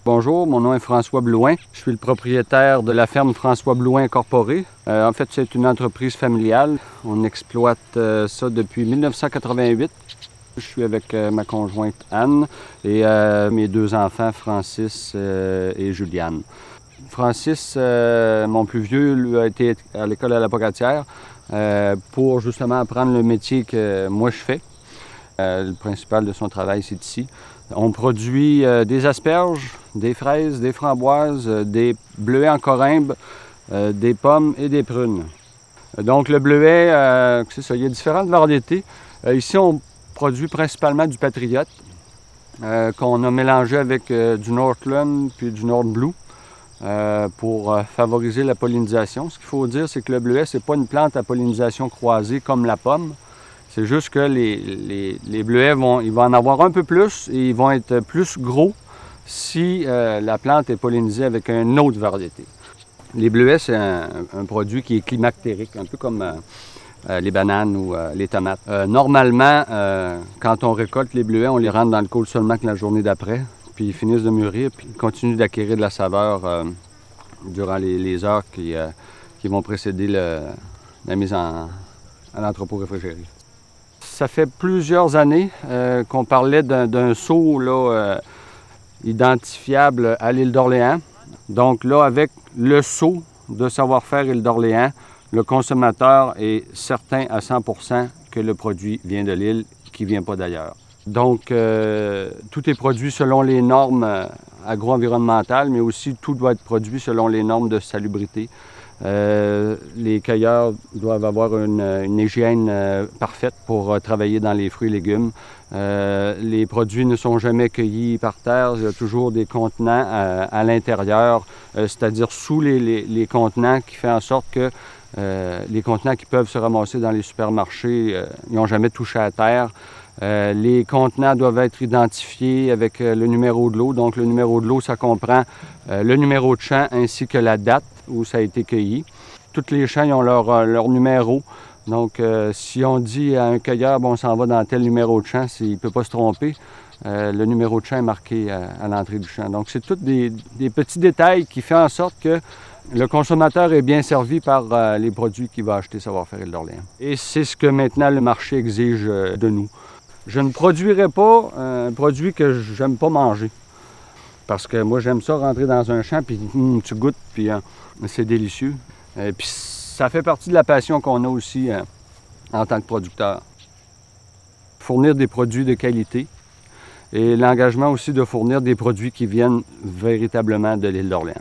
Bonjour, mon nom est François Blouin. Je suis le propriétaire de la ferme François Blouin Incorporée. En fait, c'est une entreprise familiale. On exploite ça depuis 1988. Je suis avec ma conjointe Anne et mes deux enfants, Francis et Juliane. Francis, mon plus vieux, lui, a été à l'école à la Pocatière pour justement apprendre le métier que moi je fais. Le principal de son travail, c'est ici. On produit des asperges, des fraises, des framboises, des bleuets en corymbe, des pommes et des prunes. Donc le bleuet, c'est ça, il y a différentes variétés. Ici, on produit principalement du Patriote qu'on a mélangé avec du Northland puis du North Blue pour favoriser la pollinisation. Ce qu'il faut dire, c'est que le bleuet, c'est pas une plante à pollinisation croisée comme la pomme. C'est juste que les bleuets, il va en avoir un peu plus et ils vont être plus gros si la plante est pollinisée avec une autre variété. Les bleuets, c'est un produit qui est climactérique, un peu comme les bananes ou les tomates. Normalement, quand on récolte les bleuets, on les rentre dans le col seulement que la journée d'après, puis ils finissent de mûrir, puis ils continuent d'acquérir de la saveur durant les heures qui vont précéder la mise à l'entrepôt réfrigéré. Ça fait plusieurs années qu'on parlait d'un saut là, identifiable à l'île d'Orléans. Donc là, avec le saut de savoir-faire île d'Orléans, le consommateur est certain à 100% que le produit vient de l'île, qui ne vient pas d'ailleurs. Donc, tout est produit selon les normes agro-environnementales, mais aussi tout doit être produit selon les normes de salubrité. Les cueilleurs doivent avoir une hygiène parfaite pour travailler dans les fruits et légumes. Les produits ne sont jamais cueillis par terre. Il y a toujours des contenants à l'intérieur, c'est-à-dire sous les contenants, qui fait en sorte que les contenants qui peuvent se ramasser dans les supermarchés, ils n'ont jamais touché à terre. Les contenants doivent être identifiés avec le numéro de lot. Donc, le numéro de lot, ça comprend le numéro de champ ainsi que la date où ça a été cueilli. Tous les champs, ils ont leur numéro. Donc, si on dit à un cueilleur, bon, on s'en va dans tel numéro de champ, il ne peut pas se tromper. Le numéro de champ est marqué à l'entrée du champ. Donc, c'est tous des petits détails qui font en sorte que le consommateur est bien servi par les produits qu'il va acheter Savoir-faire Île d'Orléans. Et c'est ce que maintenant le marché exige de nous. Je ne produirai pas un produit que j'aime pas manger. Parce que moi, j'aime ça rentrer dans un champ, puis tu goûtes, puis c'est délicieux. Puis ça fait partie de la passion qu'on a aussi en tant que producteur. Fournir des produits de qualité et l'engagement aussi de fournir des produits qui viennent véritablement de l'île d'Orléans.